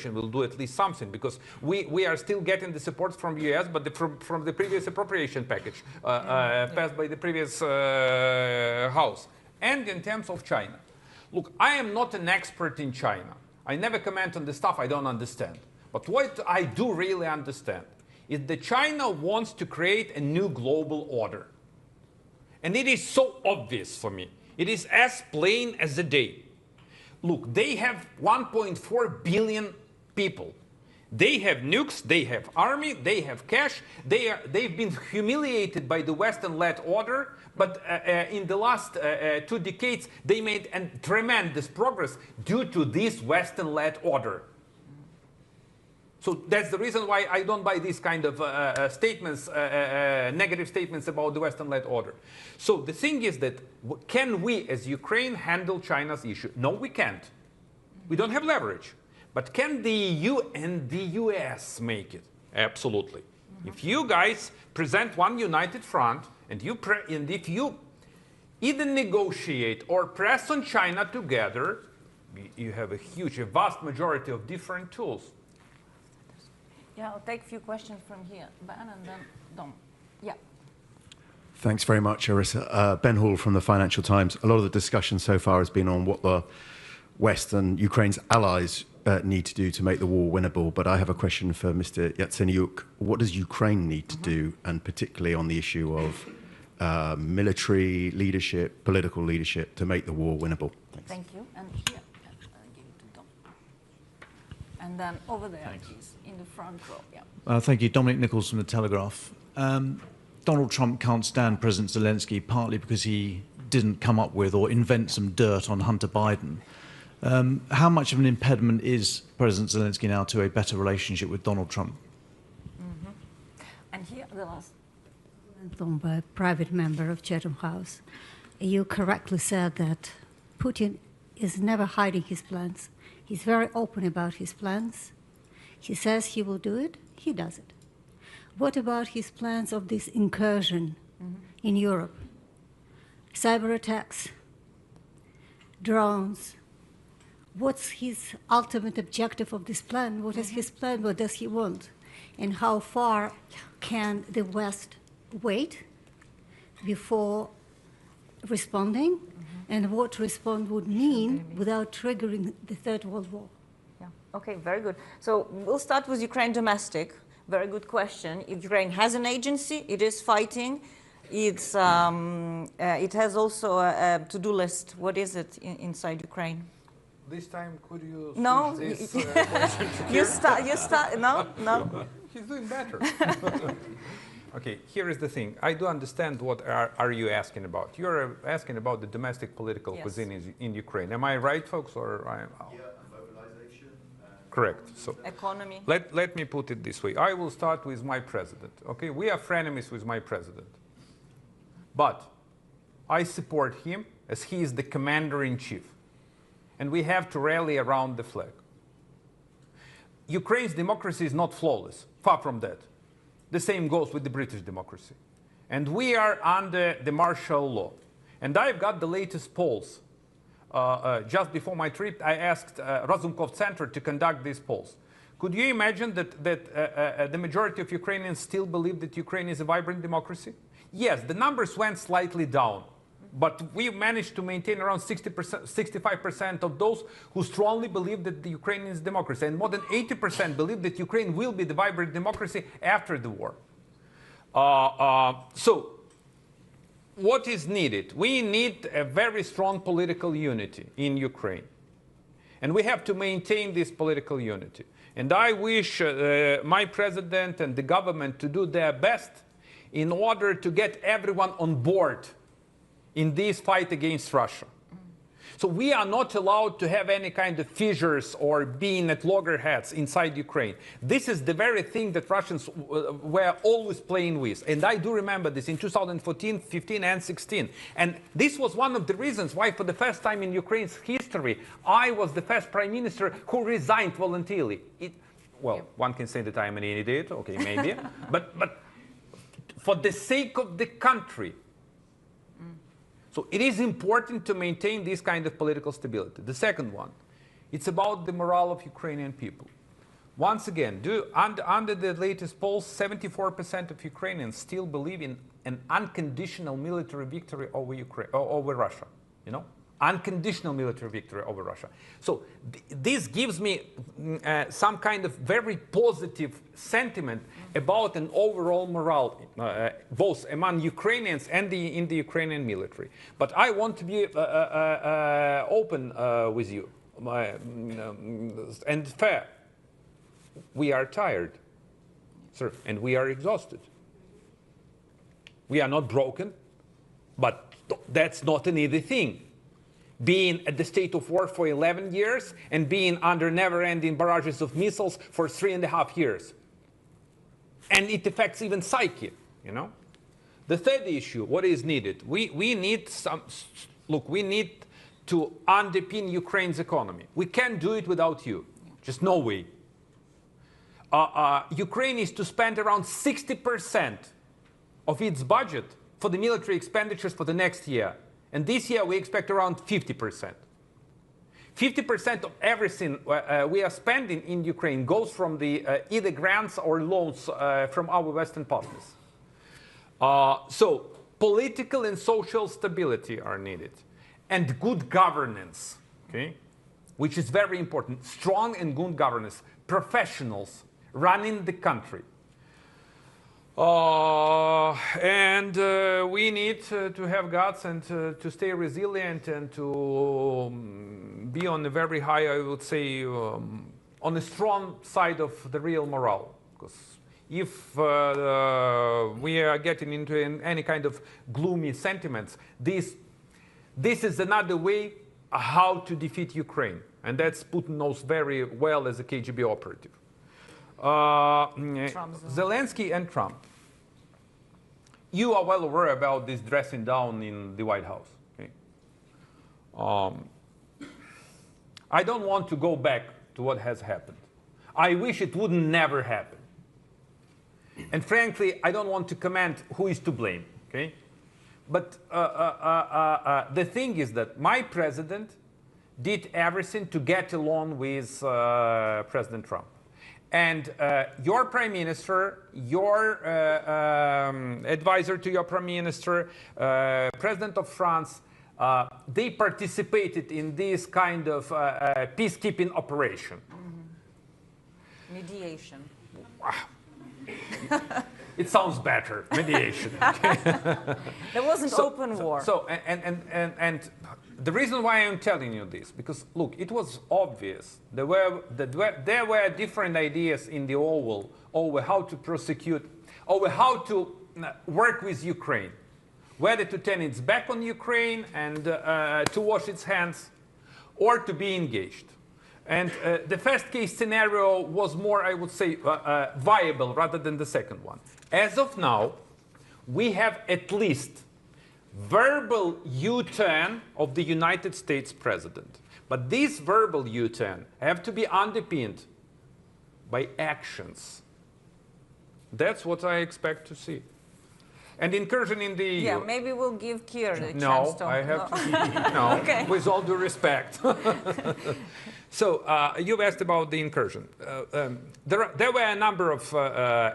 will do at least something, because we are still getting the support from the US, but from the previous appropriation package passed by the previous House. And in terms of China, look, I am not an expert in China. I never comment on the stuff I don't understand. But what I do really understand is that China wants to create a new global order. And it is so obvious for me. It is as plain as the day. Look, they have 1.4 billion people. They have nukes, they have army, they have cash. They've been humiliated by the Western-led order, but in the last 2 decades, they made a tremendous progress due to this Western-led order. So that's the reason why I don't buy these kind of statements, negative statements about the Western-led order. So the thing is that, can we as Ukraine handle China's issue? No, we can't. We don't have leverage. But can the EU and the US make it? Absolutely. If you guys present one united front, and if you either negotiate or press on China together, you have a vast majority of different tools. Yeah, I'll take a few questions from here. Ben and then Dom. Yeah. Thanks very much, Arissa. Ben Hall from the Financial Times. A lot of the discussion so far has been on what the West and Ukraine's allies need to do to make the war winnable. But I have a question for Mr. Yatsenyuk. What does Ukraine need to do, and particularly on the issue of military leadership, political leadership, to make the war winnable? Thanks. Thank you. And here, I'll give it to Dom. And then over there, please, in the front row. Yeah. Thank you. Dominic Nichols from The Telegraph. Donald Trump can't stand President Zelensky partly because he didn't come up with or invent some dirt on Hunter Biden. How much of an impediment is President Zelensky now to a better relationship with Donald Trump? And here, the last. From a private member of Chatham House. You correctly said that Putin is never hiding his plans. He's very open about his plans. He says he will do it, he does it. What about his plans of this incursion in Europe? Cyber attacks, drones. What's his ultimate objective of this plan? What is his plan? What does he want? And how far can the West wait before responding? And what response would mean without triggering the Third World War? Yeah. Okay, very good. So we'll start with Ukraine domestic. Very good question. If Ukraine has an agency, it is fighting. It's, it has also a to-do list. What is it inside Ukraine? This time, could you no, this, you start, no. He's doing better. Okay, here is the thing. I do understand what are you asking about. You're asking about the domestic political cuisine in Ukraine. Am I right, folks? Or Yeah, mobilization. Correct. So economy. Let me put it this way. I will start with my president. Okay, we are frenemies with my president. But I support him as he is the commander-in-chief. And we have to rally around the flag. Ukraine's democracy is not flawless. Far from that. The same goes with the British democracy. And we are under the martial law. And I've got the latest polls. Just before my trip, I asked Razumkov Center to conduct these polls. Could you imagine that the majority of Ukrainians still believe that Ukraine is a vibrant democracy? Yes, the numbers went slightly down. But we managed to maintain around 65% of those who strongly believe that the Ukraine is a democracy. And more than 80% believe that Ukraine will be the vibrant democracy after the war. So what is needed? We need a very strong political unity in Ukraine. And we have to maintain this political unity. And I wish my president and the government to do their best in order to get everyone on board in this fight against Russia. So we are not allowed to have any kind of fissures or being at loggerheads inside Ukraine. This is the very thing that Russians were always playing with. And I do remember this in 2014, 15, and 16. And this was one of the reasons why, for the first time in Ukraine's history, I was the first prime minister who resigned voluntarily. One can say that I am an idiot, okay, maybe. but for the sake of the country. So it is important to maintain this kind of political stability. The second one, it's about the morale of Ukrainian people. Once again, under the latest polls, 74% of Ukrainians still believe in an unconditional military victory over over Russia. You know, unconditional military victory over Russia. So this gives me some kind of very positive sentiment about an overall morale, both among Ukrainians and in the Ukrainian military. But I want to be open with you and fair. We are tired, sir, and we are exhausted. We are not broken, but that's not an easy thing. Being at the state of war for 11 years and being under never-ending barrages of missiles for 3.5 years. And it affects even psyche, you know. The third issue, what is needed? We need we need to underpin Ukraine's economy. We can't do it without you, just no way. Ukraine is to spend around 60% of its budget for the military expenditures for the next year. And this year we expect around 50%. 50% of everything we are spending in Ukraine goes from the either grants or loans from our Western partners. So political and social stability are needed. And good governance, okay, which is very important. Strong and good governance. Professionals running the country. We need to have guts and to stay resilient and to be on a very high, I would say, on the strong side of the real morale. Because if we are getting into any kind of gloomy sentiments, this is another way how to defeat Ukraine. And that's Putin knows very well as a KGB operative. Zelensky and Trump. You are well aware about this dressing down in the White House. Okay? I don't want to go back to what has happened. I wish it would never happen. And frankly, I don't want to comment who is to blame. Okay? But the thing is that my president did everything to get along with President Trump. And your prime minister, your advisor to your prime minister, president of France, they participated in this kind of peacekeeping operation. Mm-hmm. Mediation. It sounds better, mediation. Okay? There wasn't open war. And the reason why I'm telling you this, because look, it was obvious there were different ideas in the Oval over how to prosecute, over how to work with Ukraine, whether to turn its back on Ukraine and to wash its hands, or to be engaged. And the first case scenario was more, I would say, viable rather than the second one. As of now, we have at least verbal U-turn of the United States president. But this verbal U-turn have to be underpinned by actions. That's what I expect to see. And incursion in the EU. Yeah, maybe we'll give Kier the chance to... No, I have to... No, okay. With all due respect. So, you've asked about the incursion. There were a number of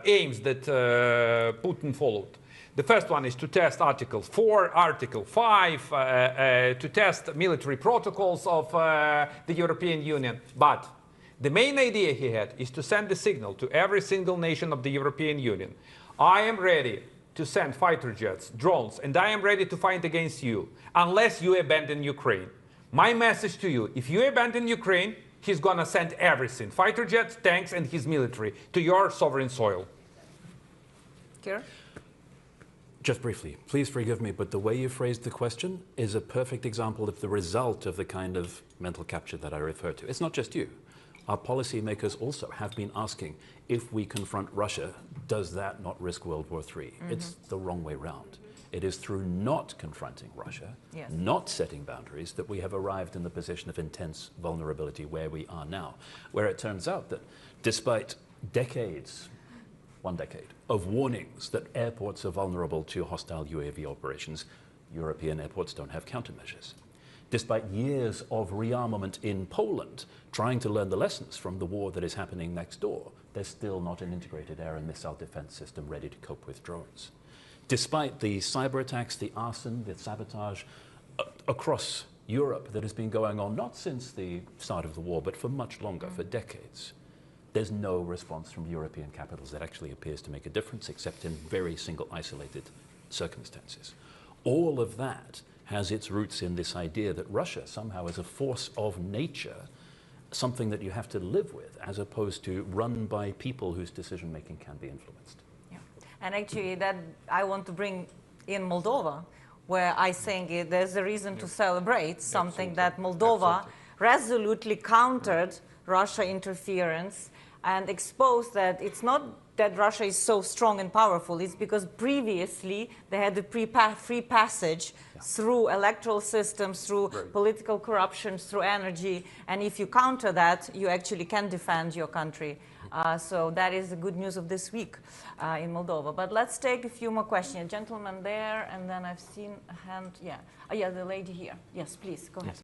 aims that Putin followed. The first one is to test Article 4, Article 5, to test military protocols of the European Union. But the main idea he had is to send a signal to every single nation of the European Union. I am ready to send fighter jets, drones, and I am ready to fight against you, unless you abandon Ukraine. My message to you, if you abandon Ukraine, he's gonna send everything, fighter jets, tanks, and his military, to your sovereign soil. Kier? Just briefly, please forgive me, but the way you phrased the question is a perfect example of the result of the kind of mental capture that I refer to. It's not just you. Our policymakers also have been asking, if we confront Russia, does that not risk World War III? Mm-hmm. It's the wrong way round. It is through not confronting Russia, yes, not setting boundaries, that we have arrived in the position of intense vulnerability where we are now, where it turns out that despite decades, 1 decade, of warnings that airports are vulnerable to hostile UAV operations, European airports don't have countermeasures. despite years of rearmament in Poland, trying to learn the lessons from the war that is happening next door, there's still not an integrated air and missile defense system ready to cope with drones. Despite the cyber attacks, the arson, the sabotage across Europe that has been going on not since the start of the war, but for much longer, for decades, there's no response from European capitals that actually appears to make a difference, except in very single isolated circumstances. All of that has its roots in this idea that Russia somehow is a force of nature, something that you have to live with, as opposed to run by people whose decision-making can be influenced. Yeah. And actually, that I want to bring in Moldova, where I think there's a reason to celebrate something that Moldova resolutely countered Russia interference and exposed that it's not that Russia is so strong and powerful, it's because previously they had the free passage through electoral systems, through political corruption, through energy, and if you counter that, you actually can defend your country. So that is the good news of this week in Moldova. But let's take a few more questions. A gentleman there, and then I've seen a hand, yeah. Oh, yeah, the lady here. Yes, please, go ahead.